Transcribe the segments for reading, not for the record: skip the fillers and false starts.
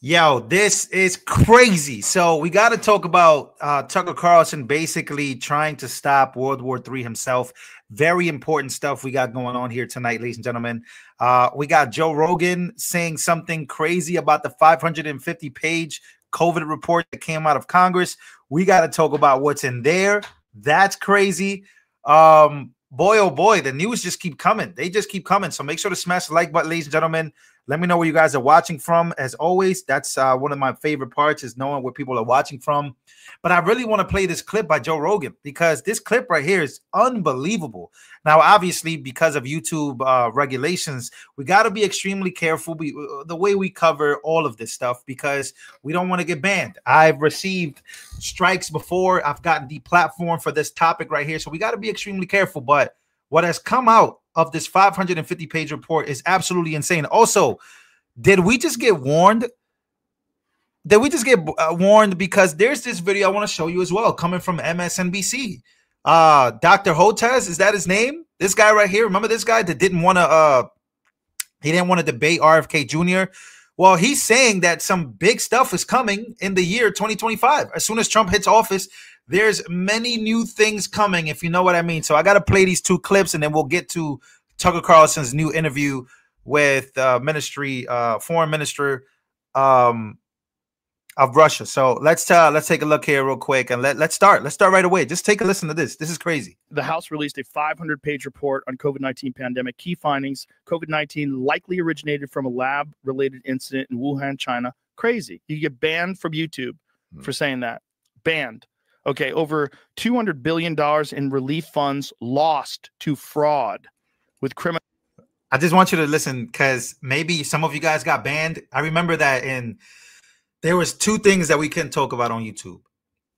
Yo, this is crazy. So we got to talk about Tucker Carlson basically trying to stop World War III himself. Very important stuff we got going on here tonight, ladies and gentlemen. We got Joe Rogan saying something crazy about the 550-page COVID report that came out of Congress. We got to talk about what's in there. That's crazy. Boy, oh boy, the news just keep coming. They just keep coming. So make sure to smash the like button, ladies and gentlemen. Let me know where you guys are watching from. As always, that's one of my favorite parts is knowing where people are watching from. But I really want to play this clip by Joe Rogan because this clip right here is unbelievable. Now, obviously, because of YouTube regulations, we got to be extremely careful the way we cover all of this stuff because we don't want to get banned. I've received strikes before. I've gotten deplatformed for this topic right here. So we got to be extremely careful. But what has come out of this 550-page report is absolutely insane. Also, did we just get warned? Did we just get warned? Because there's this video I want to show you as well coming from MSNBC. Dr. Hotez, is that his name? This guy right here. Remember this guy that didn't want to debate RFK Jr.? Well, he's saying that some big stuff is coming in the year 2025. As soon as Trump hits office, there's many new things coming, if you know what I mean. So I got to play these two clips, and then we'll get to Tucker Carlson's new interview with foreign minister of Russia. So let's take a look here real quick, and let's start. Let's start right away. Just take a listen to this. This is crazy. The House released a 500-page report on COVID-19 pandemic. Key findings: COVID-19 likely originated from a lab-related incident in Wuhan, China. Crazy. You get banned from YouTube for saying that. Banned. Okay, over $200 billion in relief funds lost to fraud with criminal. I just want you to listen because maybe some of you guys got banned. I remember that there was two things that we couldn't talk about on YouTube.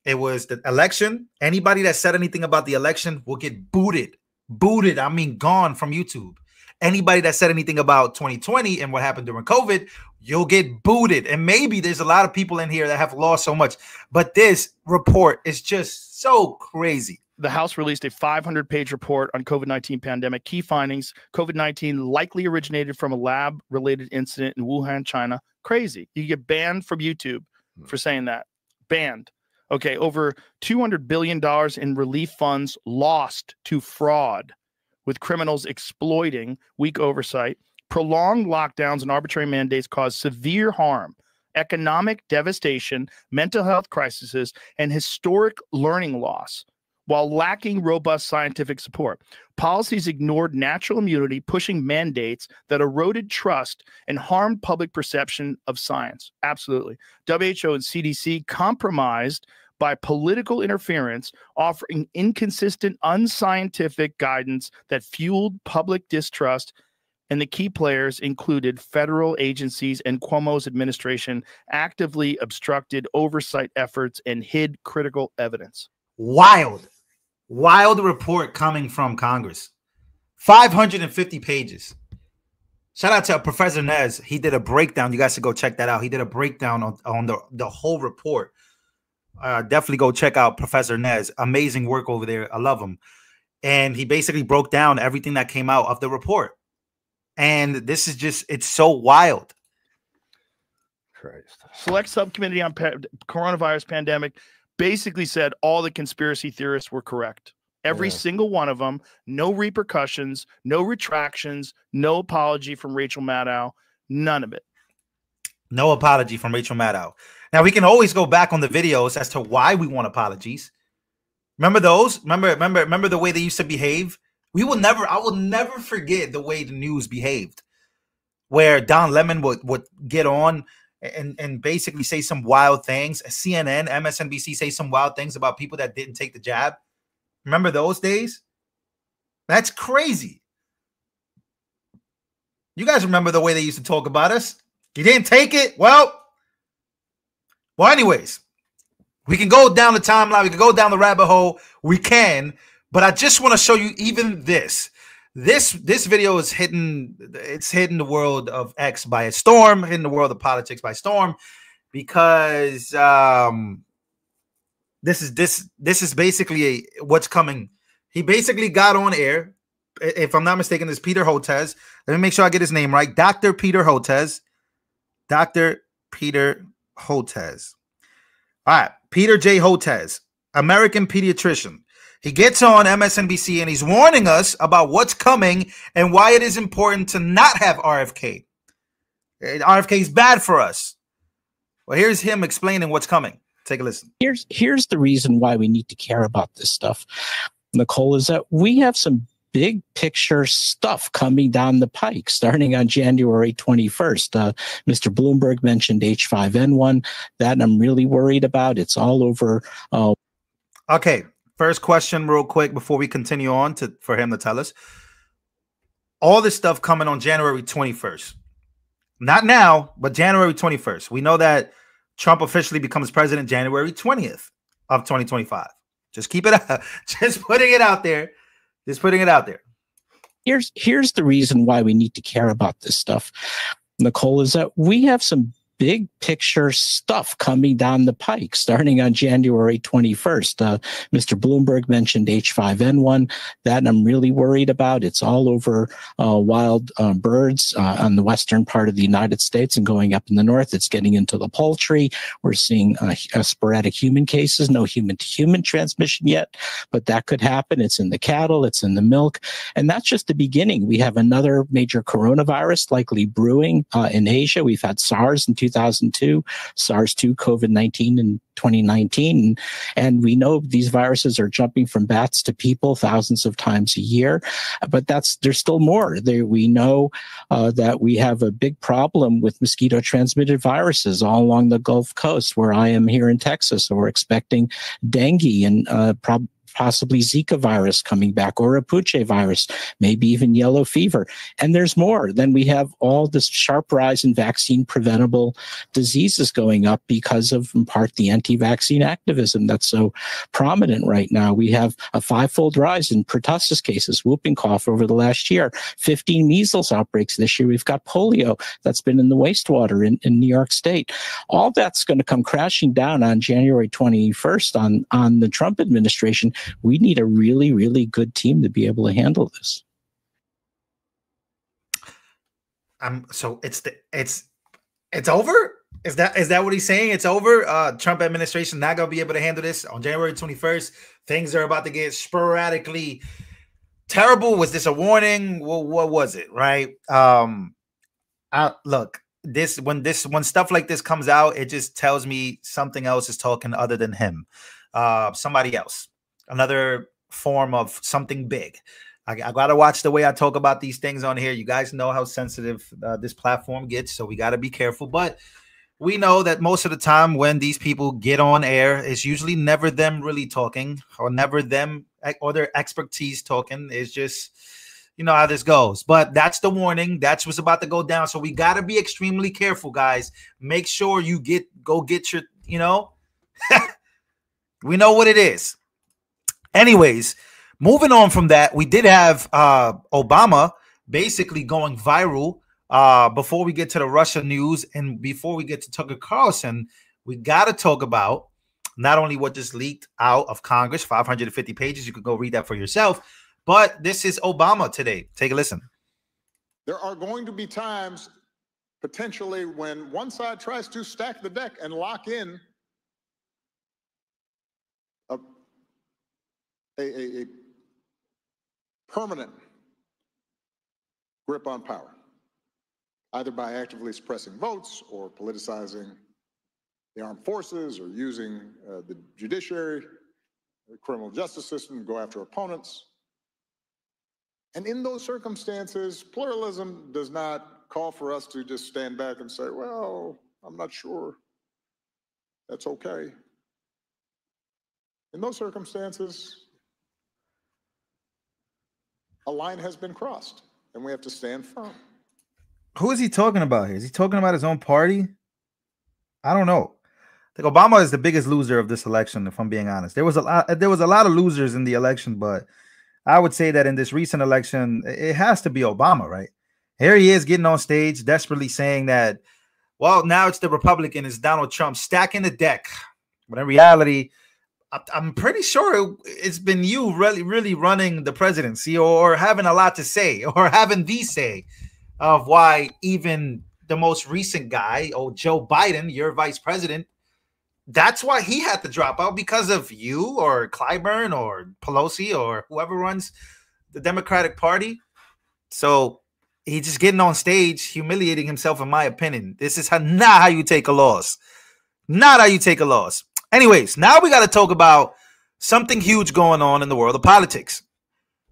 It was the election. Anybody that said anything about the election will get booted. Booted, I mean gone from YouTube. Anybody that said anything about 2020 and what happened during COVID, you'll get booted. And maybe there's a lot of people in here that have lost so much. But this report is just so crazy. The House released a 500-page report on COVID-19 pandemic. Key findings: COVID-19 likely originated from a lab-related incident in Wuhan, China. Crazy. You get banned from YouTube for saying that. Banned. Okay, over $200 billion in relief funds lost to fraud with criminals exploiting weak oversight. Prolonged lockdowns and arbitrary mandates cause severe harm, economic devastation, mental health crises, and historic learning loss while lacking robust scientific support. Policies ignored natural immunity, pushing mandates that eroded trust and harmed public perception of science. Absolutely. WHO and CDC compromised by political interference, offering inconsistent, unscientific guidance that fueled public distrust. And the key players included federal agencies, and Cuomo's administration actively obstructed oversight efforts and hid critical evidence. Wild report coming from Congress. 550 pages. Shout out to Professor Nez. He did a breakdown. You guys should go check that out. He did a breakdown on the whole report. Definitely go check out Professor Nez. Amazing work over there. I love him. And he basically broke down everything that came out of the report. And this is just, it's so wild. Christ. Select subcommittee on coronavirus pandemic basically said all the conspiracy theorists were correct. Every single one of them. No repercussions, no retractions, no apology from Rachel Maddow. None of it. No apology from Rachel Maddow. Now, we can always go back on the videos as to why we want apologies. Remember those? Remember the way they used to behave? I will never forget the way the news behaved, where Don Lemon would get on and basically say some wild things. CNN, MSNBC say some wild things about people that didn't take the jab. Remember those days? That's crazy. You guys remember the way they used to talk about us? You didn't take it? Well, anyways, we can go down the timeline. We can go down the rabbit hole. We can. But I just want to show you even this. This video is hitting the world of X by a storm, hitting the world of politics by storm, because this is basically what's coming. He basically got on air. If I'm not mistaken, it's Peter Hotez. Let me make sure I get his name right. Dr. Peter Hotez. Dr. Peter Hotez. All right, Peter J. Hotez, American pediatrician. He gets on MSNBC and he's warning us about what's coming and why it is important to not have RFK. RFK is bad for us. Well, here's him explaining what's coming. Take a listen. Here's the reason why we need to care about this stuff, Nicole, is that we have some big picture stuff coming down the pike starting on January 21st. Mr. Bloomberg mentioned H5N1. That I'm really worried about. It's all over. Okay. First question real quick before we continue on for him to tell us. All this stuff coming on January 21st. Not now, but January 21st. We know that Trump officially becomes president January 20th of 2025. Just keep it up. Just putting it out there. Just putting it out there. Here's the reason why we need to care about this stuff, Nicole, is that we have some big picture stuff coming down the pike starting on January 21st. Mr. Bloomberg mentioned H5N1. That I'm really worried about. It's all over wild birds on the western part of the United States and going up in the north. It's getting into the poultry. We're seeing sporadic human cases, no human-to-human transmission yet, but that could happen. It's in the cattle. It's in the milk. And that's just the beginning. We have another major coronavirus likely brewing in Asia. We've had SARS in 2002, SARS-2, COVID-19 in 2019. And we know these viruses are jumping from bats to people thousands of times a year, but there's still more. We know that we have a big problem with mosquito-transmitted viruses all along the Gulf Coast, where I am here in Texas. So we're expecting dengue and possibly Zika virus coming back, or a Puche virus, maybe even yellow fever. And there's more. Then we have all this sharp rise in vaccine preventable diseases going up because of, in part, the anti-vaccine activism that's so prominent right now. We have a 5-fold rise in pertussis cases, whooping cough over the last year, 15 measles outbreaks this year. We've got polio that's been in the wastewater in New York State. All that's going to come crashing down on January 21st on the Trump administration. We need a really, really good team to be able to handle this. So it's over? Is that what he's saying? It's over? Trump administration not gonna be able to handle this on January 21st. Things are about to get sporadically terrible. Was this a warning? Well, what was it? Right? Look, when stuff like this comes out, it just tells me something else is talking other than him. Somebody else. Another form of something big. I got to watch the way I talk about these things on here. You guys know how sensitive this platform gets, so we got to be careful. But we know that most of the time when these people get on air, it's usually never them really talking, or never them or their expertise talking. It's just, you know how this goes. But that's the warning. That's what's about to go down. So we got to be extremely careful, guys. Make sure you go get your, you know, we know what it is. Anyways, moving on from that, we did have Obama basically going viral. Before we get to the Russia news and before we get to Tucker Carlson, we got to talk about not only what just leaked out of Congress, 550 pages. You could go read that for yourself. But this is Obama today. Take a listen. There are going to be times potentially when one side tries to stack the deck and lock in a permanent grip on power, either by actively suppressing votes or politicizing the armed forces or using the judiciary, the criminal justice system to go after opponents. And in those circumstances, pluralism does not call for us to just stand back and say, well, I'm not sure that's okay. In those circumstances, a line has been crossed, and we have to stand firm. Who is he talking about here? Is he talking about his own party? I don't know. I think Obama is the biggest loser of this election, if I'm being honest. There was a lot of losers in the election, but I would say that in this recent election, it has to be Obama, right? Here he is getting on stage, desperately saying that, well, now it's the Republican, it's Donald Trump stacking the deck. But in reality, I'm pretty sure it's been you really running the presidency, or having a lot to say, or having the say of why even the most recent guy, Joe Biden, your vice president, that's why he had to drop out, because of you or Clyburn or Pelosi or whoever runs the Democratic Party. So he's just getting on stage, humiliating himself, in my opinion. This is not how you take a loss. Not how you take a loss. Anyways, now we got to talk about something huge going on in the world of politics.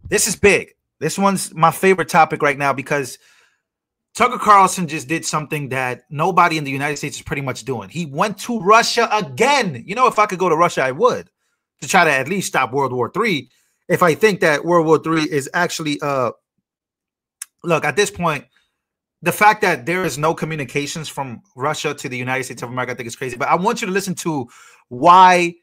This is big. This one's my favorite topic right now, because Tucker Carlson just did something that nobody in the United States is pretty much doing. He went to Russia again. You know, if I could go to Russia, I would, to try to at least stop World War III. If I think that World War III is actually, look, at this point, the fact that there is no communications from Russia to the United States of America, I think is crazy. But I want you to listen to why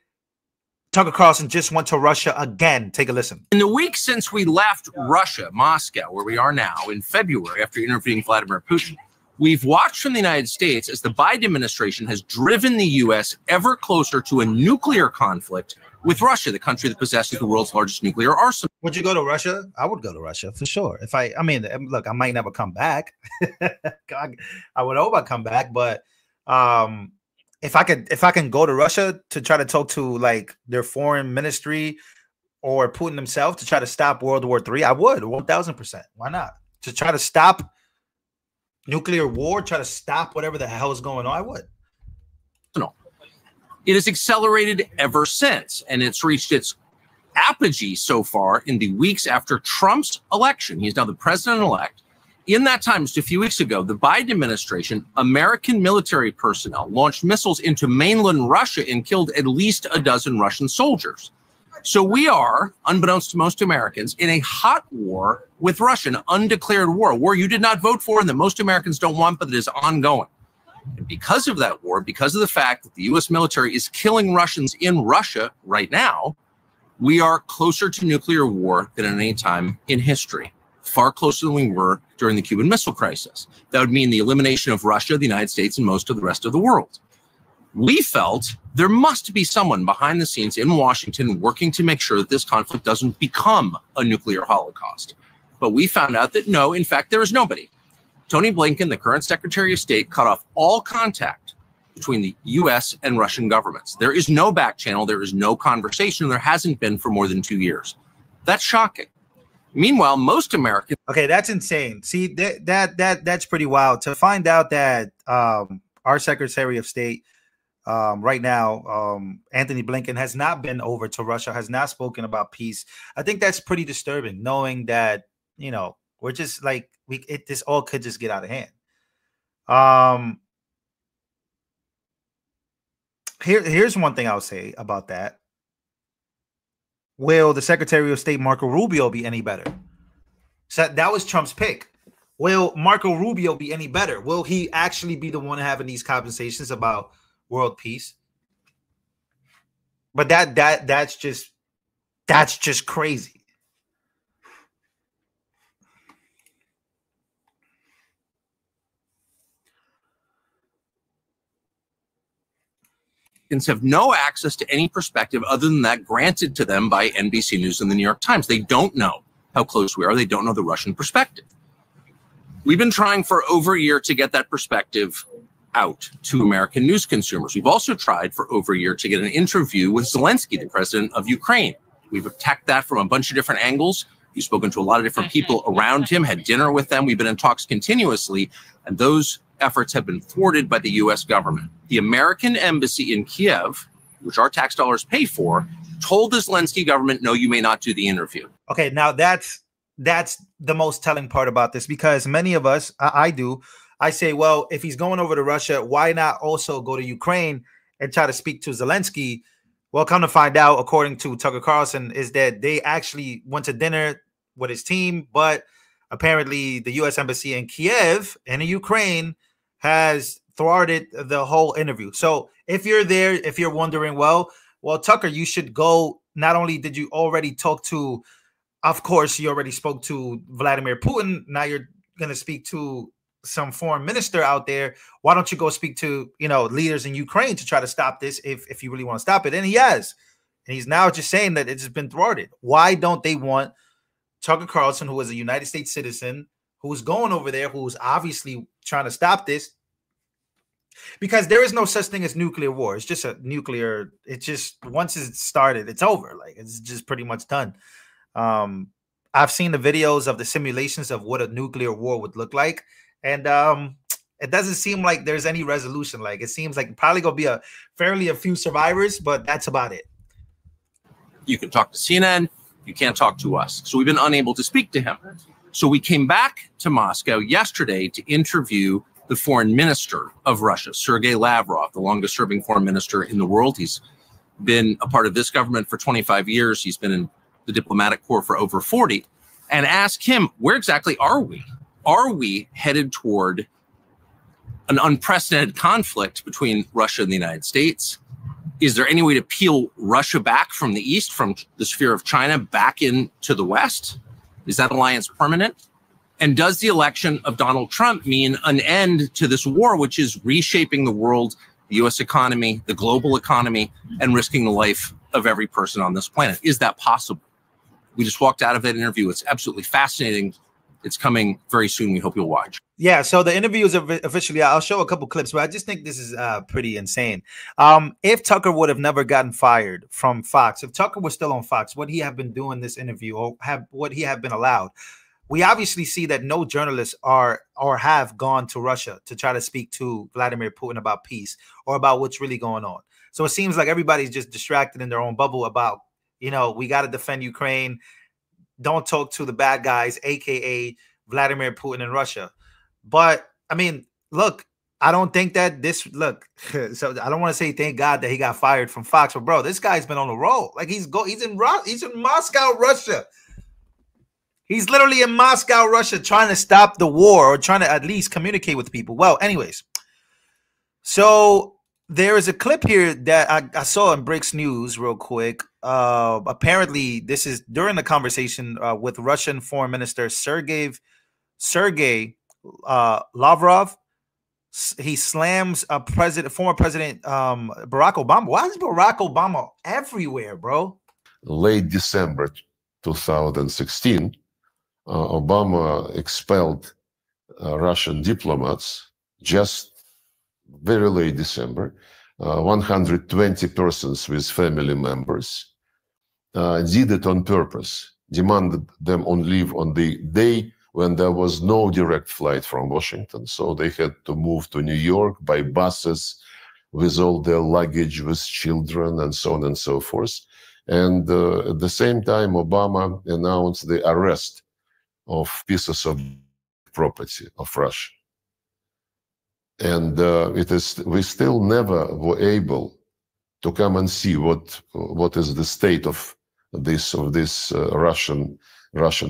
Tucker Carlson just went to Russia again. Take a listen. In the week since we left Russia, Moscow, where we are now, in February, after interviewing Vladimir Putin, we've watched from the United States as the Biden administration has driven the U.S. ever closer to a nuclear conflict with Russia, the country that possesses the world's largest nuclear arsenal. Would you go to Russia? I would go to Russia for sure. If I mean, look, I might never come back. I would hope I come back, but if I can go to Russia to try to talk to like their foreign ministry or Putin himself to try to stop World War III, I would 1000%. Why not? To try to stop nuclear war, try to stop whatever the hell is going on, I would. No. It has accelerated ever since, and it's reached its apogee so far in the weeks after Trump's election. He is now the president-elect. In that time, just a few weeks ago, the Biden administration, American military personnel launched missiles into mainland Russia and killed at least a dozen Russian soldiers. So we are, unbeknownst to most Americans, in a hot war with Russia, an undeclared war, a war you did not vote for and that most Americans don't want, but it is ongoing. And because of that war, because of the fact that the U.S. military is killing Russians in Russia right now, we are closer to nuclear war than at any time in history, far closer than we were during the Cuban Missile Crisis. That would mean the elimination of Russia, the United States, and most of the rest of the world. We felt there must be someone behind the scenes in Washington working to make sure that this conflict doesn't become a nuclear holocaust. But we found out that no, in fact, there is nobody. Tony Blinken, the current Secretary of State, cut off all contact between the U.S. and Russian governments. There is no back channel. There is no conversation. There hasn't been for more than 2 years. That's shocking. Meanwhile, most Americans. Okay, that's insane. See, that's pretty wild to find out that our Secretary of State right now, Anthony Blinken, has not been over to Russia, has not spoken about peace. I think that's pretty disturbing, knowing that, you know, we're just like this all could just get out of hand. Here's one thing I'll say about that. Will the Secretary of State Marco Rubio be any better? So that was Trump's pick. Will Marco Rubio be any better? Will he actually be the one having these conversations about world peace? But that's just crazy. Have no access to any perspective other than that granted to them by NBC News and the New York Times. They don't know how close we are. They don't know the Russian perspective. We've been trying for over a year to get that perspective out to American news consumers. We've also tried for over a year to get an interview with Zelensky, the president of Ukraine. We've attacked that from a bunch of different angles. We've spoken to a lot of different people around him, had dinner with them. We've been in talks continuously, and those efforts have been thwarted by the U.S. government. The American embassy in Kiev, which our tax dollars pay for, told the Zelensky government, no, you may not do the interview. Okay, now that's the most telling part about this, because many of us, I say, well, if he's going over to Russia, why not also go to Ukraine and try to speak to Zelensky? Well, come to find out, according to Tucker Carlson, is that they actually went to dinner with his team, but apparently the U.S. embassy in Kiev and in Ukraine has thwarted the whole interview. So if you're there, if you're wondering, well, Tucker, you should go. Not only did you already talk to, of course, you already spoke to Vladimir Putin. Now you're going to speak to some foreign minister out there. Why don't you go speak to, leaders in Ukraine to try to stop this if you really want to stop it? And he has. And he's now just saying that it's been thwarted. Why don't they want Tucker Carlson, who is a United States citizen, who's going over there, who's obviously trying to stop this, because there is no such thing as nuclear war. It's just a nuclear. It's just once it's started, it's over. Like it's just pretty much done. I've seen the videos of the simulations of what a nuclear war would look like, and it doesn't seem like there's any resolution. Like it seems like probably gonna be a few survivors, but that's about it. You can talk to CNN. You can't talk to us. So we've been unable to speak to him. So we came back to Moscow yesterday to interview the foreign minister of Russia, Sergei Lavrov, the longest serving foreign minister in the world. He's been a part of this government for 25 years. He's been in the diplomatic corps for over 40, and ask him, where exactly are we? Are we headed toward an unprecedented conflict between Russia and the United States? Is there any way to peel Russia back from the east, from the sphere of China, back into the west? Is that alliance permanent? And does the election of Donald Trump mean an end to this war, which is reshaping the world, the U.S. economy, the global economy, and risking the life of every person on this planet? Is that possible? We just walked out of that interview. It's absolutely fascinating. It's coming very soon. We hope you'll watch. Yeah, so the interview is officially out. I'll show a couple clips, but I just think this is pretty insane. If Tucker would have never gotten fired from Fox, if Tucker was still on Fox, would he have been doing this interview, or would he have been allowed? We obviously see that no journalists are or have gone to Russia to try to speak to Vladimir Putin about peace or about what's really going on. So it seems like everybody's just distracted in their own bubble about, you know, we got to defend Ukraine. Don't talk to the bad guys, aka Vladimir Putin and Russia. But I mean, look, I don't think that this so I don't want to say thank God that he got fired from Fox, but bro, this guy's been on a roll. Like he's in Moscow, Russia. He's literally in Moscow, Russia, trying to stop the war or trying to at least communicate with people. Well, anyways, so there is a clip here that I saw in Breaks News real quick. Apparently, this is during the conversation with Russian Foreign Minister Sergei Lavrov. He slams former President Barack Obama. Why is Barack Obama everywhere, bro? Late December 2016, Obama expelled Russian diplomats. Just very late December, 120 persons with family members, did it on purpose, demanded them on leave on the day when there was no direct flight from Washington. So they had to move to New York by buses with all their luggage, with children, and so on and so forth. And at the same time, Obama announced the arrest of pieces of property of Russia. And we still never were able to come and see what is the state of this Russian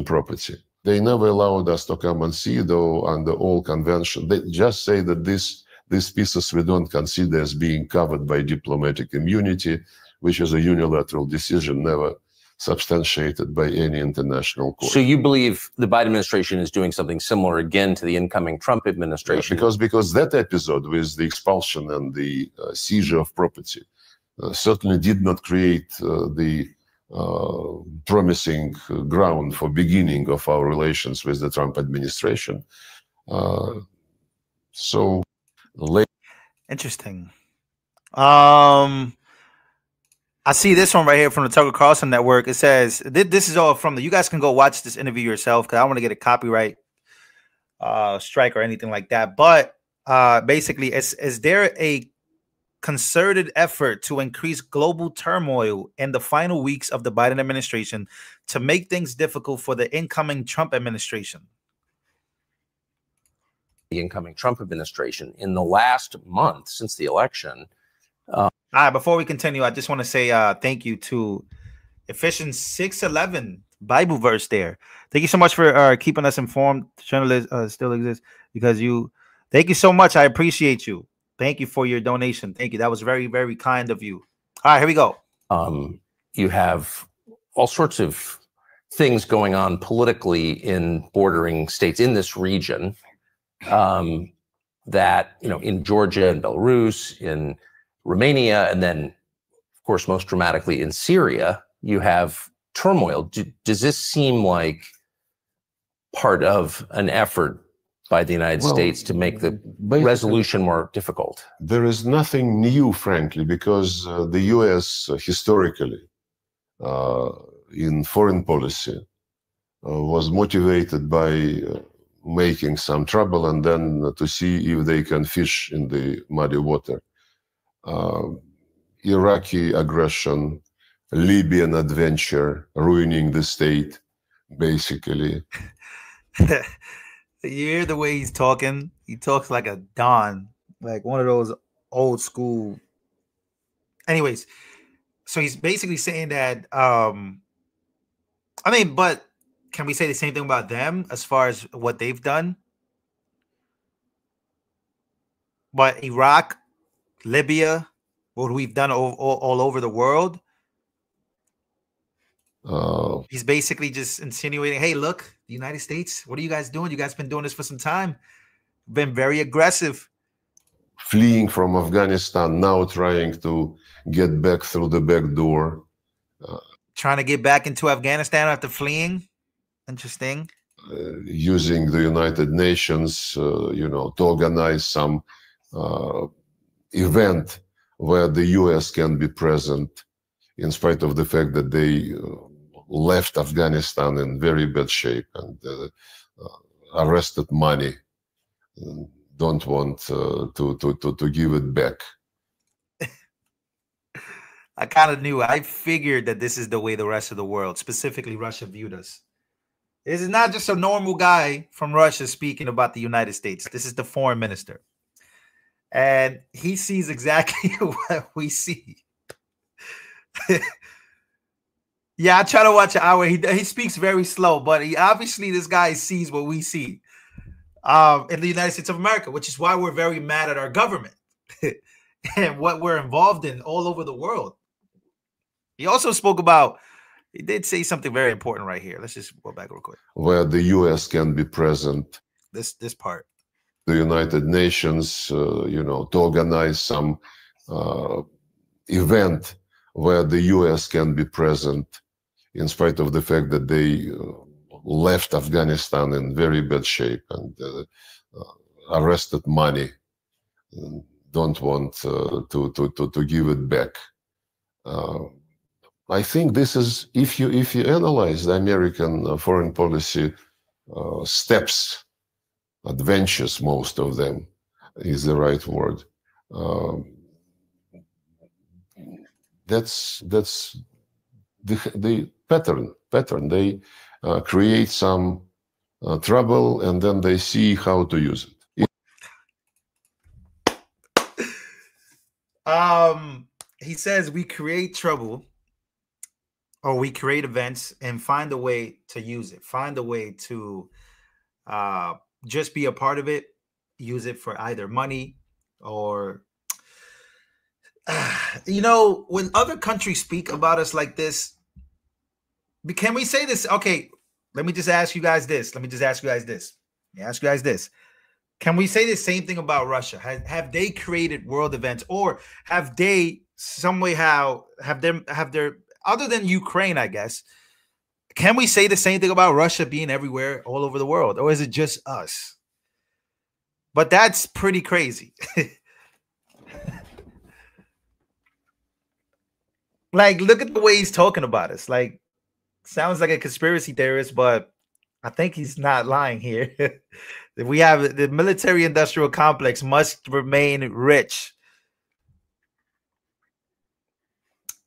property. They never allowed us to come and see, though, under all convention. They just say that these pieces we don't consider as being covered by diplomatic immunity, which is a unilateral decision, never substantiated by any international court. So you believe the Biden administration is doing something similar again to the incoming Trump administration? Yeah, because that episode with the expulsion and the seizure of property certainly did not create the promising ground for beginning of our relations with the Trump administration. Interesting. I see this one right here from the Tucker Carlson Network. It says, this is all from the, you guys can go watch this interview yourself because I don't want to get a copyright strike or anything like that. But basically, is there a concerted effort to increase global turmoil in the final weeks of the Biden administration to make things difficult for the incoming Trump administration? The incoming Trump administration in the last month since the election. All right, before we continue, I just want to say thank you to Ephesians 6:11 Bible verse there. Thank you so much for keeping us informed. Journalists still exist because you. Thank you so much. I appreciate you. Thank you for your donation. Thank you. That was very, very kind of you. All right, here we go. You have all sorts of things going on politically in bordering states in this region that, you know, in Georgia and Belarus, in Romania, and then, of course, most dramatically in Syria, you have turmoil. Does this seem like part of an effort by the United States to make the resolution more difficult? There is nothing new, frankly, because the U.S. Historically in foreign policy was motivated by making some trouble and then to see if they can fish in the muddy water. Iraqi aggression, Libyan adventure, ruining the state, basically. You hear the way he's talking? He talks like a Don, like one of those old school. Anyways, so he's basically saying that, I mean, but can we say the same thing about them as far as what they've done? But Iraq, Libya, what we've done all over the world. He's basically just insinuating, hey, look, the United States, what are you guys doing? You guys been doing this for some time. Been very aggressive. Fleeing from Afghanistan, now trying to get back through the back door. Trying to get back into Afghanistan after fleeing. Interesting. Using the United Nations, to organize some event where the U.S. can be present, in spite of the fact that they left Afghanistan in very bad shape and arrested money, don't want to give it back. I kind of knew. I figured that this is the way the rest of the world, specifically Russia, viewed us. This is not just a normal guy from Russia speaking about the United States. This is the foreign minister. And he sees exactly what we see. Yeah, I try to watch an hour. He speaks very slow, but obviously this guy sees what we see in the United States of America, which is why we're very mad at our government and what we're involved in all over the world. He also spoke about, he did say something very important right here. Let's just go back real quick. Where the U.S. can be present. This part. The United Nations, to organize some event where the U.S. can be present, in spite of the fact that they left Afghanistan in very bad shape and arrested money, don't want to give it back. I think this is, if you analyze the American foreign policy steps, adventures, most of them is the right word. That's the pattern. They create some trouble and then they see how to use it. He says we create trouble or we create events and find a way to use it, find a way to just be a part of it, use it for either money or, when other countries speak about us like this, can we say this? Okay, let me just ask you guys this. Can we say the same thing about Russia? Have they created world events, or have they somehow have their other than Ukraine, I guess? Can we say the same thing about Russia being everywhere, all over the world, or is it just us? But that's pretty crazy. Like, look at the way he's talking about us. Like, sounds like a conspiracy theorist, but I think he's not lying here. We have the military-industrial complex must remain rich.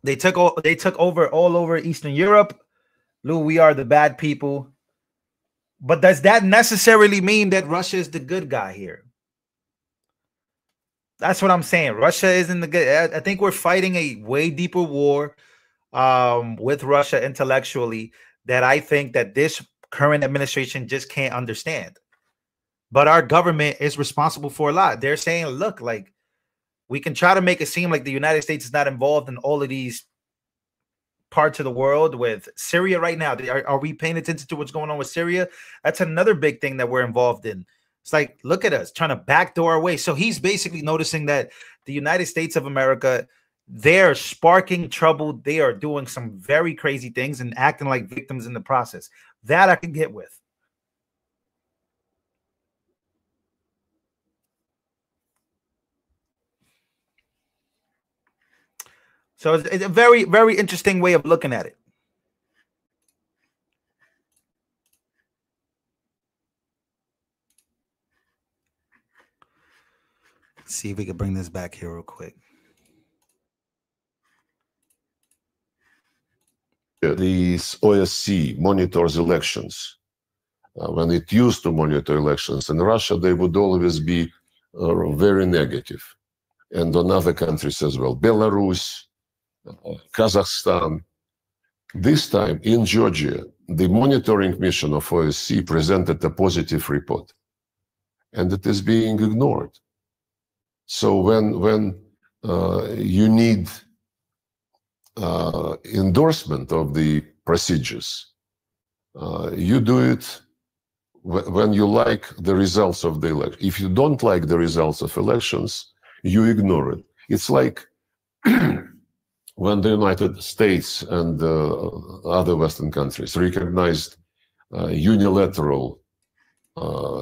They took over all over Eastern Europe. Lou, we are the bad people. But does that necessarily mean that Russia is the good guy here? That's what I'm saying. Russia isn't the good. I think we're fighting a way deeper war with Russia intellectually that I think that this current administration just can't understand. But our government is responsible for a lot. They're saying, look, like, we can try to make it seem like the United States is not involved in all of these parts of the world. With Syria right now, are we paying attention to what's going on with Syria? That's another big thing that we're involved in. It's like, look at us trying to backdoor our way. So he's basically noticing that the United States of America, they're sparking trouble. They are doing some very crazy things and acting like victims in the process. That I can get with. So it's a very, very interesting way of looking at it. Let's see if we can bring this back here real quick. The OSCE monitors elections. When it used to monitor elections in Russia, they would always be very negative. And on other countries as well, Belarus, Kazakhstan. This time in Georgia, the monitoring mission of OSCE presented a positive report, and it is being ignored. So when you need endorsement of the procedures, you do it when you like the results of the election. If you don't like the results of elections, you ignore it. It's like when the United States and other Western countries recognized unilateral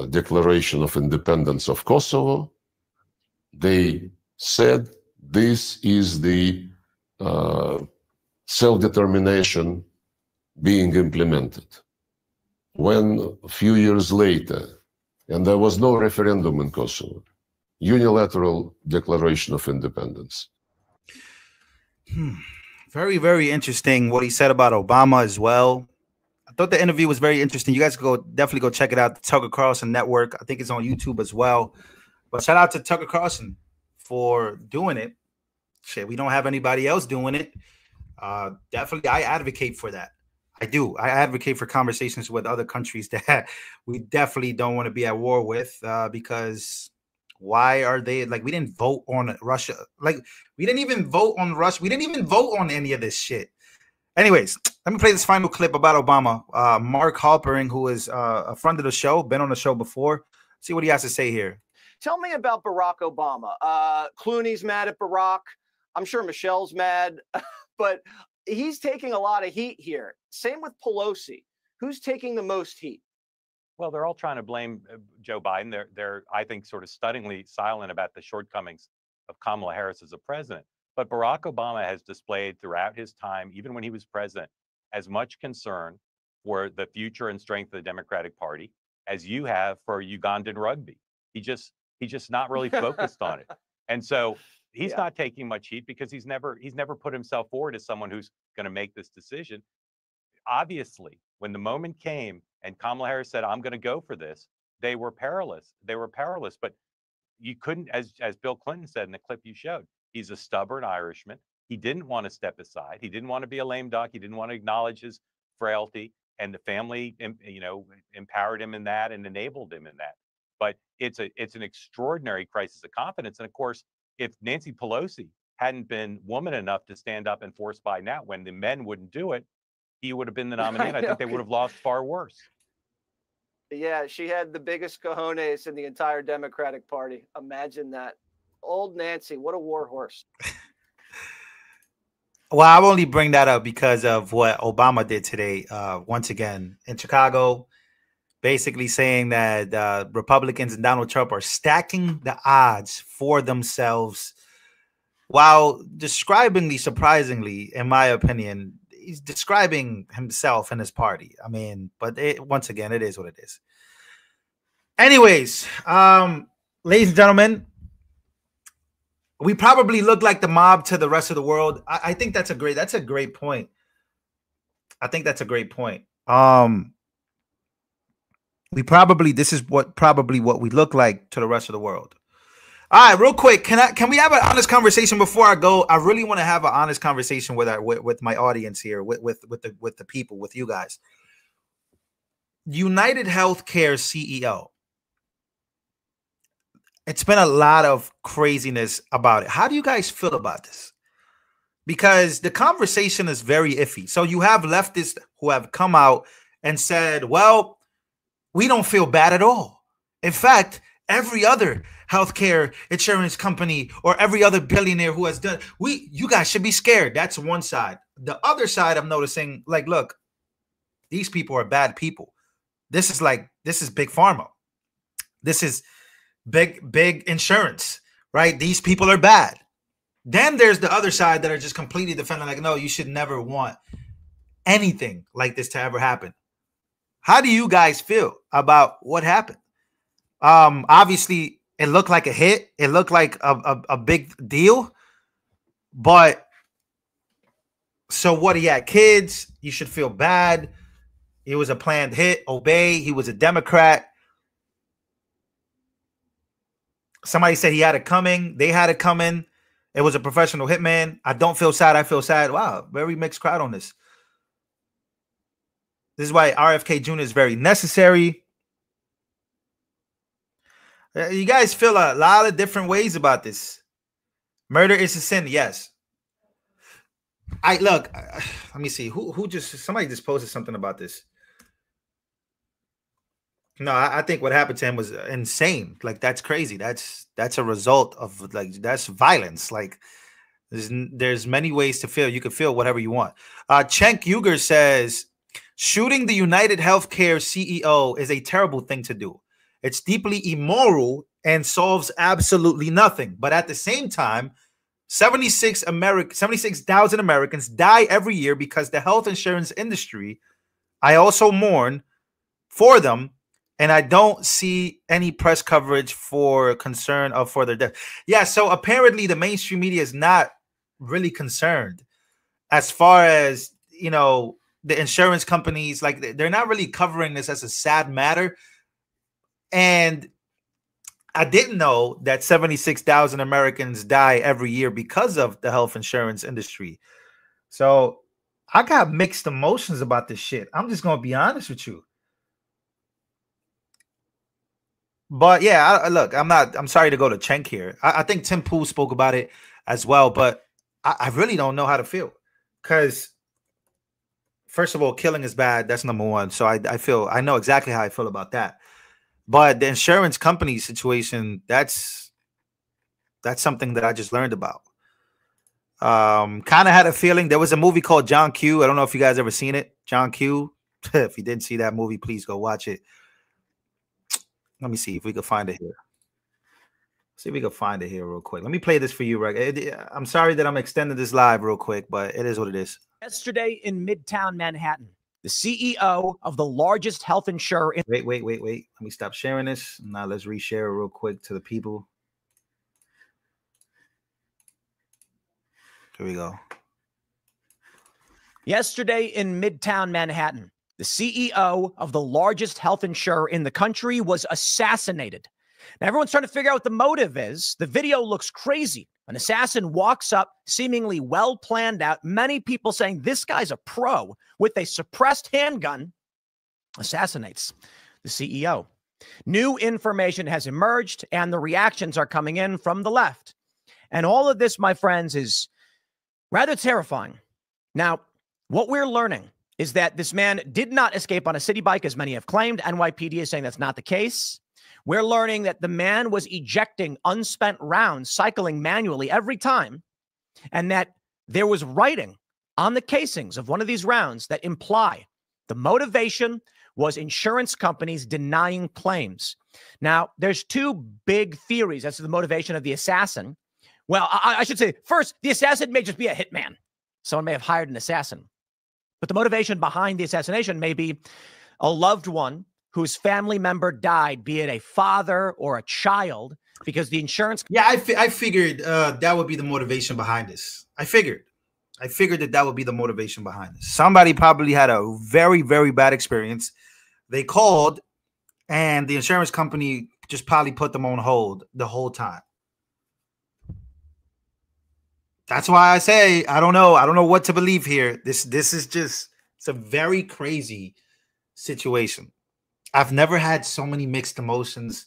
declaration of independence of Kosovo, they said this is the self-determination being implemented. When a few years later, and there was no referendum in Kosovo, unilateral declaration of independence. Very, very interesting what he said about Obama as well. I thought the interview was very interesting. You guys definitely go check it out. The Tucker Carlson Network. I think it's on YouTube as well. But shout out to Tucker Carlson for doing it. Shit, we don't have anybody else doing it. Definitely, I advocate for that. I do. I advocate for conversations with other countries that we definitely don't want to be at war with, because why are they like, we didn't vote on Russia. Like, we didn't even vote on Russia. We didn't even vote on any of this shit. Anyways, let me play this final clip about Obama. Mark Halpering, who is a friend of the show, been on the show before. See what he has to say here. Tell me about Barack Obama. Clooney's mad at Barack. I'm sure Michelle's mad, but he's taking a lot of heat here. Same with Pelosi. Who's taking the most heat? Well, they're all trying to blame Joe Biden. They're, I think, sort of stunningly silent about the shortcomings of Kamala Harris as a president. But Barack Obama has displayed throughout his time, even when he was president, as much concern for the future and strength of the Democratic Party as you have for Ugandan rugby. He's just not really focused on it. And so he's not taking much heat because he's never put himself forward as someone who's going to make this decision. Obviously, when the moment came and Kamala Harris said, I'm going to go for this, they were powerless. They were powerless. But you couldn't, as Bill Clinton said in the clip you showed, he's a stubborn Irishman. He didn't want to step aside. He didn't want to be a lame duck. He didn't want to acknowledge his frailty. And the family, empowered him in that and enabled him in that. But it's an extraordinary crisis of confidence. And of course, if Nancy Pelosi hadn't been woman enough to stand up and force Biden out when the men wouldn't do it, he would have been the nominee. And I think they would have lost far worse. Yeah, she had the biggest cojones in the entire Democratic Party. Imagine that. Old Nancy, what a war horse. Well, I only bring that up because of what Obama did today, once again, in Chicago, basically saying that Republicans and Donald Trump are stacking the odds for themselves, while surprisingly, in my opinion, he's describing himself and his party. I mean, but once again, it is what it is. Anyways, ladies and gentlemen, we probably look like the mob to the rest of the world. I think that's a great point. I think that's a great point. This is what we look like to the rest of the world. All right, real quick, can we have an honest conversation before I go? I really want to have an honest conversation with my audience here, with the people, with you guys. United Healthcare CEO. It's been a lot of craziness about it. How do you guys feel about this? Because the conversation is very iffy. So you have leftists who have come out and said, well, we don't feel bad at all. In fact, every other healthcare insurance company or every other billionaire who has done, you guys should be scared. That's one side. The other side, I'm noticing, like, look, these people are bad people. This is big pharma. This is big insurance, right? These people are bad. Then there's the other side that are just completely defending, like, no, you should never want anything like this to ever happen. How do you guys feel about what happened? Obviously, it looked like a hit. It looked like a big deal. But so what? He had kids. You should feel bad. It was a planned hit. Obey. He was a Democrat. Somebody said he had it coming. They had it coming. It was a professional hitman. I don't feel sad. I feel sad. Wow, very mixed crowd on this. This is why RFK Jr. is very necessary. You guys feel a lot of different ways about this. Murder is a sin. Yes. Let me see. Somebody just posted something about this. No, I think what happened to him was insane. Like, that's crazy. That's a result of, like, that's violence. Like, there's many ways to feel. You can feel whatever you want. Cenk Uygur says, shooting the United Healthcare CEO is a terrible thing to do. It's deeply immoral and solves absolutely nothing. But at the same time, 76,000 Americans die every year because the health insurance industry. I also mourn for them, and I don't see any press coverage for concern of further death. Yeah, so apparently the mainstream media is not really concerned as far as, you know, the insurance companies. Like, they're not really covering this as a sad matter. And I didn't know that 76,000 Americans die every year because of the health insurance industry. So I got mixed emotions about this shit. I'm just going to be honest with you. But yeah, look, I'm sorry to go to Cenk here. I think Tim Pool spoke about it as well, but I really don't know how to feel. Because first of all, killing is bad. That's number one. So I know exactly how I feel about that. But the insurance company situation, that's something that I just learned about. Kind of had a feeling. There was a movie called John Q. I don't know if you guys ever seen it. John Q. If you didn't see that movie, please go watch it. Let me see if we can find it here. See if we can find it here real quick. Let me play this for you, right? I'm sorry that I'm extending this live real quick, but it is what it is. Yesterday in Midtown Manhattan, the CEO of the largest health insurer. Wait. Let me stop sharing this. Now let's reshare it real quick to the people. Here we go. Yesterday in Midtown Manhattan, the CEO of the largest health insurer in the country was assassinated. Now, everyone's trying to figure out what the motive is. The video looks crazy. An assassin walks up, seemingly well planned out. Many people saying this guy's a pro with a suppressed handgun, assassinates the CEO. New information has emerged, and the reactions are coming in from the left. And all of this, my friends, is rather terrifying. Now, what we're learning is that this man did not escape on a city bike, as many have claimed. NYPD is saying that's not the case. We're learning that the man was ejecting unspent rounds, cycling manually every time, and that there was writing on the casings of one of these rounds that imply the motivation was insurance companies denying claims. Now, there's two big theories as to the motivation of the assassin. Well, I should say, first, the assassin may just be a hitman. Someone may have hired an assassin. But the motivation behind the assassination may be a loved one whose family member died, be it a father or a child, because the insurance. Yeah, I figured that would be the motivation behind this. I figured that would be the motivation behind this. Somebody probably had a very, very bad experience. They called, and the insurance company just probably put them on hold the whole time. That's why I say I don't know. I don't know what to believe here. This is just, it's a very crazy situation. I've never had so many mixed emotions.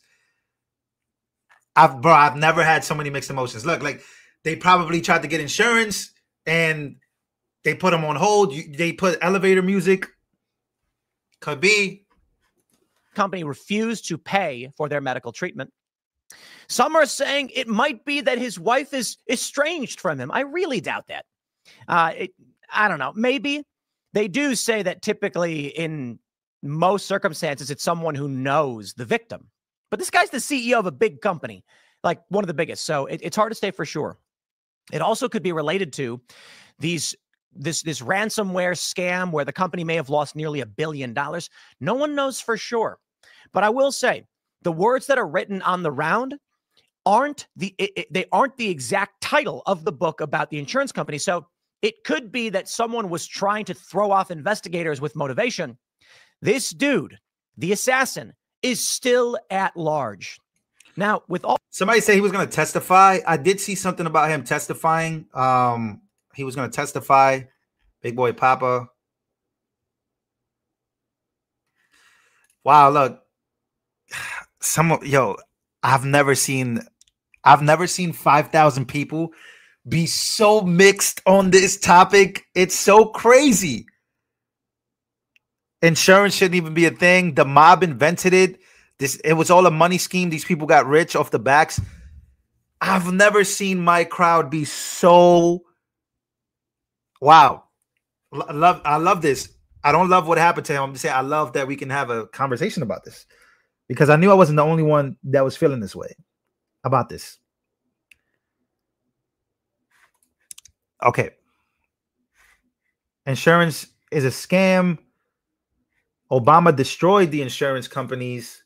I've never had so many mixed emotions. Look, like, they probably tried to get insurance and they put them on hold. They put elevator music. Could be. Company refused to pay for their medical treatment. Some are saying it might be that his wife is estranged from him. I really doubt that. I don't know. Maybe. They do say that typically in most circumstances, it's someone who knows the victim. But this guy's the CEO of a big company, like one of the biggest. So it's hard to say for sure. It also could be related to this ransomware scam where the company may have lost nearly $1 billion. No one knows for sure. But I will say the words that are written on the round aren't the exact title of the book about the insurance company. So it could be that someone was trying to throw off investigators with motivation. This dude, the assassin, is still at large. Now, with all somebody said he was going to testify. I did see something about him testifying. He was going to testify. Big boy Papa. Wow, look. I've never seen 5,000 people be so mixed on this topic. It's so crazy. Insurance shouldn't even be a thing. The mob invented it. It was all a money scheme. These people got rich off the backs. I've never seen my crowd be so wow. I love this. I don't love what happened to him. I'm just saying I love that we can have a conversation about this because I knew I wasn't the only one that was feeling this way about this. Okay. Insurance is a scam. Obama destroyed the insurance companies.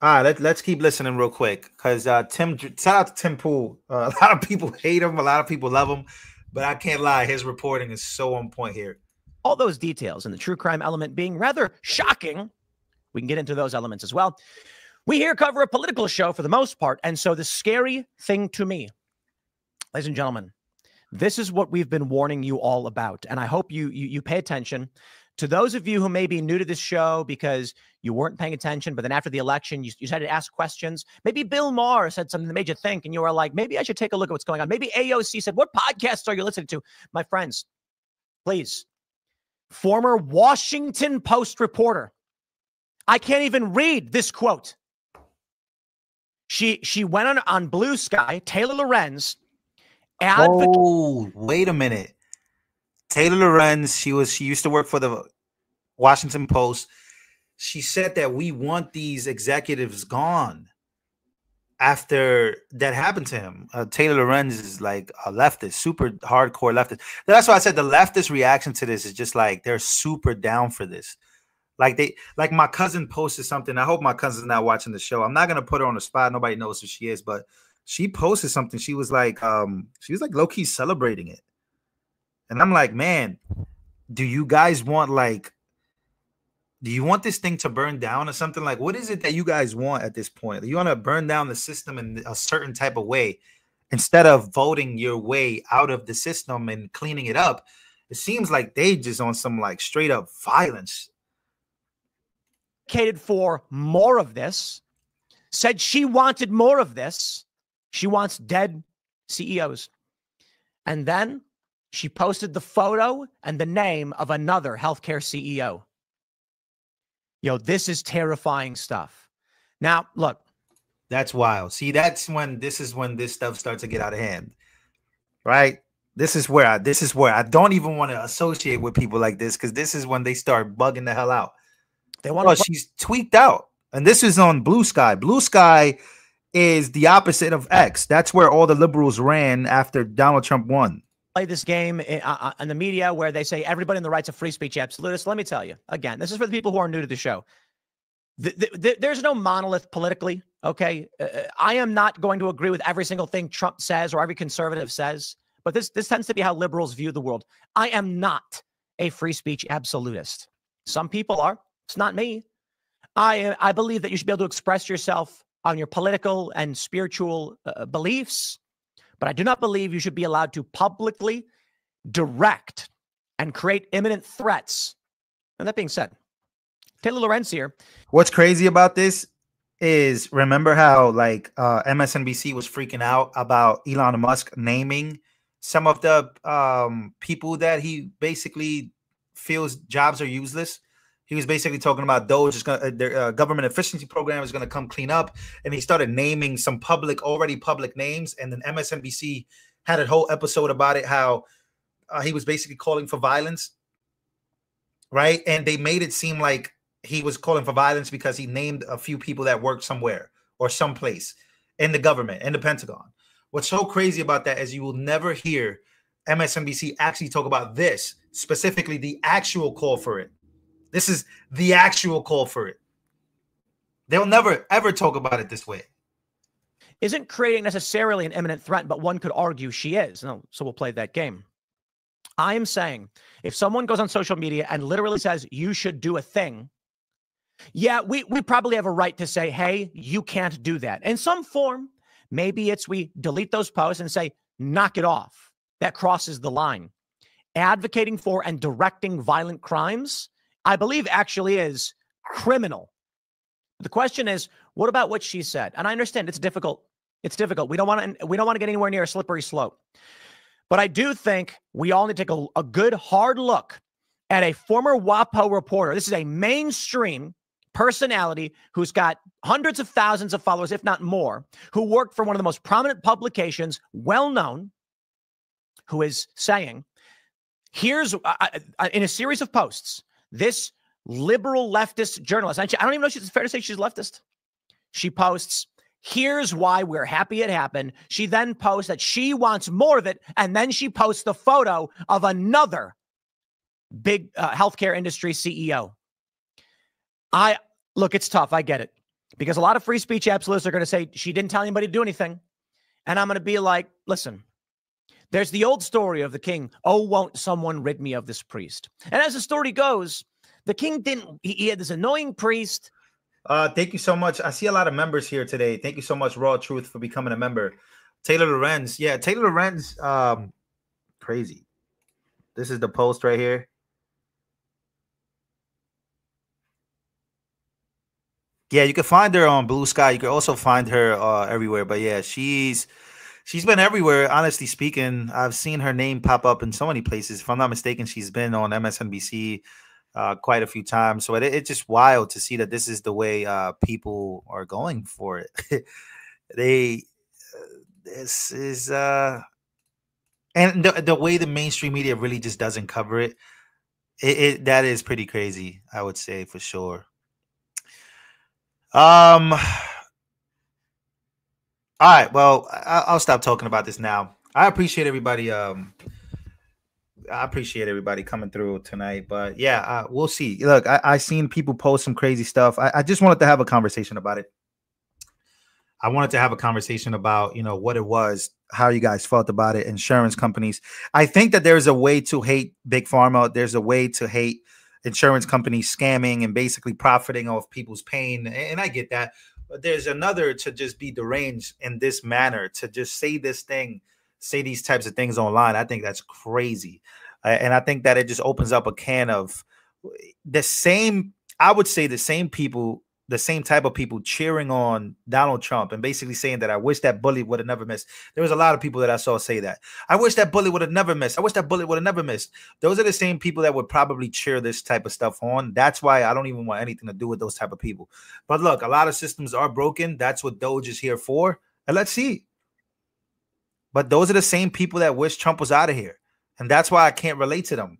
All right, let's keep listening real quick because Tim, shout out to Tim Pool. A lot of people hate him, a lot of people love him, but I can't lie, his reporting is so on point here. All those details and the true crime element being rather shocking, we can get into those elements as well. We here cover a political show for the most part, and so the scary thing to me, ladies and gentlemen, this is what we've been warning you all about, and I hope you pay attention. To those of you who may be new to this show because you weren't paying attention, but then after the election, you decided to ask questions. Maybe Bill Maher said something that made you think, and you were like, maybe I should take a look at what's going on. Maybe AOC said, what podcasts are you listening to? My friends, please. Former Washington Post reporter. I can't even read this quote. She went on Blue Sky, Taylor Lorenz. Oh, wait a minute. Taylor Lorenz, she used to work for the Washington Post. She said that we want these executives gone after that happened to him. Taylor Lorenz is like a leftist, super hardcore leftist. That's why I said the leftist reaction to this is just like they're super down for this. Like my cousin posted something. I hope my cousin's not watching the show. I'm not gonna put her on the spot. Nobody knows who she is, but she posted something. She was like low-key celebrating it. And I'm like, man, do you guys want do you want this thing to burn down or something? Like, what is it that you guys want at this point? You want to burn down the system in a certain type of way instead of voting your way out of the system and cleaning it up? It seems like they just on some like straight up violence. For more of this, said she wanted more of this. She wants dead CEOs. And then she posted the photo and the name of another healthcare CEO. Yo, this is terrifying stuff. Now, look. That's wild. See, this is when this stuff starts to get out of hand. Right? This is where I don't even want to associate with people like this because this is when they start bugging the hell out. She's tweaked out. And this is on Blue Sky. Blue Sky is the opposite of X. That's where all the liberals ran after Donald Trump won. Play this game in the media where they say everybody in the rights of free speech absolutist. Let me tell you, again, this is for the people who are new to the show. There's no monolith politically, okay? I am not going to agree with every single thing Trump says or every conservative says, but this tends to be how liberals view the world. I am not a free speech absolutist. Some people are. It's not me. I believe that you should be able to express yourself on your political and spiritual beliefs, but I do not believe you should be allowed to publicly direct and create imminent threats. And that being said, Taylor Lorenz here. What's crazy about this is remember how like MSNBC was freaking out about Elon Musk naming some of the people that he basically feels jobs are useless. He was basically talking about Doge is going their government efficiency program is going to come clean up, and he started naming some already public names. And then MSNBC had a whole episode about it, how he was basically calling for violence, right? And they made it seem like he was calling for violence because he named a few people that worked somewhere or someplace in the government, in the Pentagon. What's so crazy about that is you will never hear MSNBC actually talk about this, specifically the actual call for it. This is the actual call for it. They'll never, ever talk about it this way. Isn't creating necessarily an imminent threat, but one could argue she is. No, so we'll play that game. I am saying if someone goes on social media and literally says you should do a thing, yeah, we probably have a right to say, hey, you can't do that. In some form, maybe it's we delete those posts and say, knock it off. That crosses the line. Advocating for and directing violent crimes, I believe actually is criminal. The question is, what about what she said? And I understand it's difficult. It's difficult. We don't want to get anywhere near a slippery slope. But I do think we all need to take a good hard look at a former WAPO reporter. This is a mainstream personality who's got hundreds of thousands of followers, if not more, who worked for one of the most prominent publications, well-known, who is saying, here's, in a series of posts, this liberal leftist journalist, I don't even know if it's fair to say she's leftist. She posts, here's why we're happy it happened. She then posts that she wants more of it, and then she posts the photo of another big healthcare industry CEO. Look, it's tough. I get it. Because a lot of free speech absolutists are going to say she didn't tell anybody to do anything. And I'm going to be like, listen, there's the old story of the king. Oh, won't someone rid me of this priest? And as the story goes, the king didn't. He had this annoying priest. Thank you so much. I see a lot of members here today. Thank you so much, Raw Truth, for becoming a member. Taylor Lorenz. Yeah, Taylor Lorenz. Crazy. This is the post right here. Yeah, you can find her on Blue Sky. You can also find her everywhere. But yeah, she's been everywhere. Honestly speaking, I've seen her name pop up in so many places. If I'm not mistaken, she's been on MSNBC quite a few times. So it's just wild to see that this is the way people are going for it. This is and the way the mainstream media really just doesn't cover it. That is pretty crazy, I would say, for sure. All right, well, I'll stop talking about this now. I appreciate everybody. I appreciate everybody coming through tonight. But yeah, we'll see. Look, I seen people post some crazy stuff. I just wanted to have a conversation about it. I wanted to have a conversation about, what it was, how you guys felt about it, insurance companies. I think that there's a way to hate Big Pharma. There's a way to hate insurance companies scamming and basically profiting off people's pain. And I get that. But there's another to just be deranged in this manner, to just say these types of things online. I think that's crazy. And I think that it just opens up a can of the same people, the same type of people cheering on Donald Trump and basically saying that I wish that bully would have never missed. There was a lot of people that I saw say that. I wish that bully would have never missed. I wish that bully would have never missed. Those are the same people that would probably cheer this type of stuff on. That's why I don't even want anything to do with those type of people. But look, a lot of systems are broken. That's what Doge is here for. And let's see. But those are the same people that wish Trump was out of here. And that's why I can't relate to them,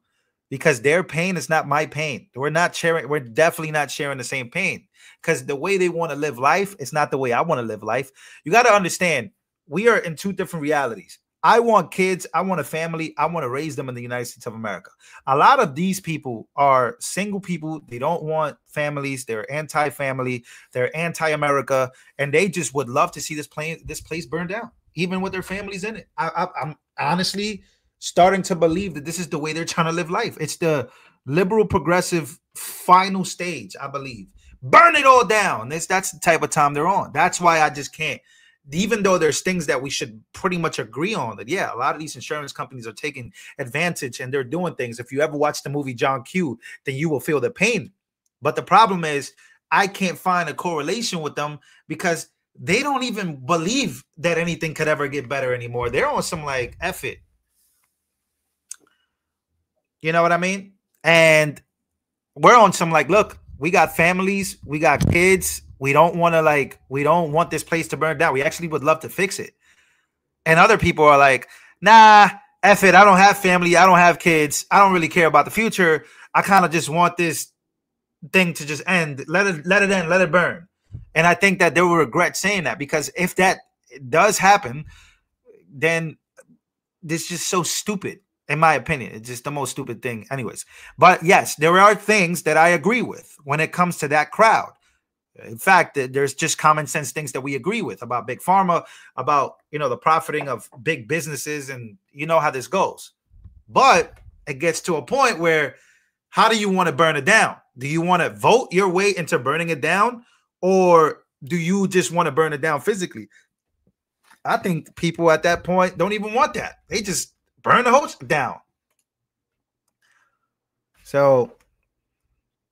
because their pain is not my pain. We're definitely not sharing the same pain, because the way they want to live life is not the way I want to live life. You got to understand, we are in two different realities. I want kids. I want a family. I want to raise them in the United States of America. A lot of these people are single people. They don't want families. They're anti-family. They're anti-America. And they just would love to see this place burned down, even with their families in it. I'm honestly starting to believe that this is the way they're trying to live life. It's the liberal progressive final stage, I believe. Burn it all down. That's the type of time they're on. That's why I just can't. Even though there's things that we should pretty much agree on, that, yeah, a lot of these insurance companies are taking advantage and they're doing things. If you ever watch the movie John Q, then you will feel the pain. But the problem is I can't find a correlation with them, because they don't even believe that anything could ever get better anymore. They're on some like, F it. You know what I mean? And we're on some like, look, we got families, we got kids. We don't want this place to burn down. We actually would love to fix it. And other people are like, nah, F it. I don't have family. I don't have kids. I don't really care about the future. I kind of just want this thing to just end. Let it end. Let it burn. And I think that they will regret saying that, because if that does happen, then this is just so stupid, in my opinion. It's just the most stupid thing anyways. But yes, there are things that I agree with when it comes to that crowd. In fact, there's just common sense things that we agree with about big pharma, about, the profiting of big businesses, and you know how this goes. But it gets to a point where, how do you want to burn it down? Do you want to vote your way into burning it down, or do you just want to burn it down physically? I think people at that point don't even want that. They just burn the host down. So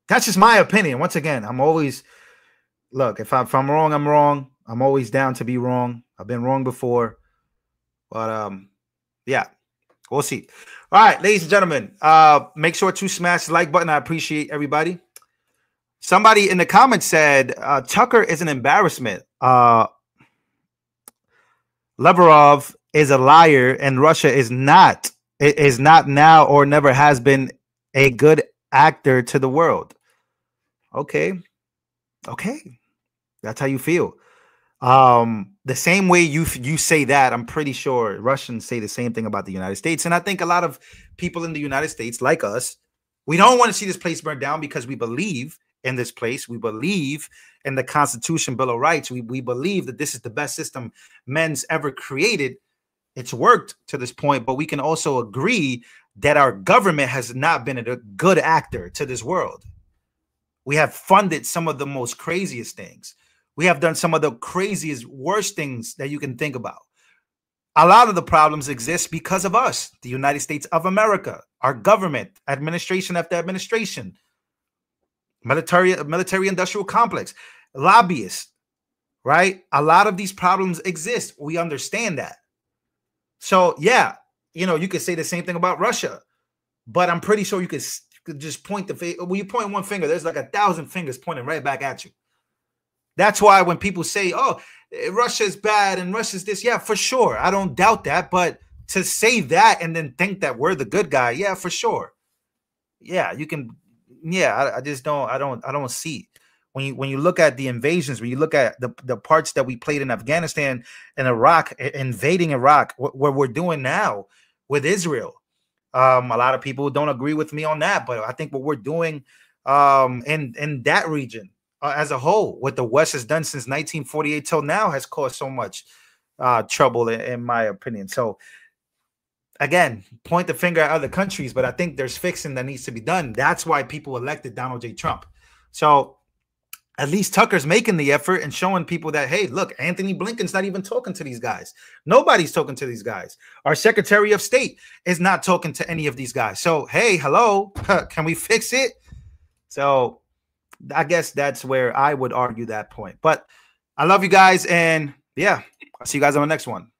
that's just my opinion. Once again, I'm always, look, if I'm wrong, I'm wrong. I'm always down to be wrong. I've been wrong before. But yeah, we'll see. All right, ladies and gentlemen, make sure to smash the like button. I appreciate everybody. Somebody in the comments said Tucker is an embarrassment. Lavrov is a liar, and Russia is not now or never has been a good actor to the world. Okay, that's how you feel. The same way you say that, I'm pretty sure Russians say the same thing about the United States. And I think a lot of people in the United States, like us, we don't want to see this place burned down because we believe in this place. We believe in the Constitution, Bill of Rights. We believe that this is the best system men's ever created. It's worked to this point, but we can also agree that our government has not been a good actor to this world. We have funded some of the most craziest things. We have done some of the craziest, worst things that you can think about. A lot of the problems exist because of us, the United States of America, our government, administration after administration, military industrial complex, lobbyists, right? A lot of these problems exist. We understand that. So yeah, you could say the same thing about Russia, but I'm pretty sure you could just point the finger. When you point one finger, there's like 1,000 fingers pointing right back at you. That's why when people say, oh, Russia's bad and Russia's this, yeah, for sure. I don't doubt that. But to say that and then think that we're the good guy, yeah, for sure. Yeah, you can. Yeah, I just don't. I don't see. When you look at the invasions, when you look at the parts that we played in Afghanistan and Iraq, invading Iraq, what we're doing now with Israel, a lot of people don't agree with me on that. But I think what we're doing in that region, as a whole, what the West has done since 1948 till now has caused so much trouble, in my opinion. So, again, point the finger at other countries, but I think there's fixing that needs to be done. That's why people elected Donald J. Trump. So, at least Tucker's making the effort and showing people that, hey, look, Anthony Blinken's not even talking to these guys. Nobody's talking to these guys. Our Secretary of State is not talking to any of these guys. So, hey, hello, can we fix it? So, I guess that's where I would argue that point. But I love you guys. And yeah, I'll see you guys on the next one.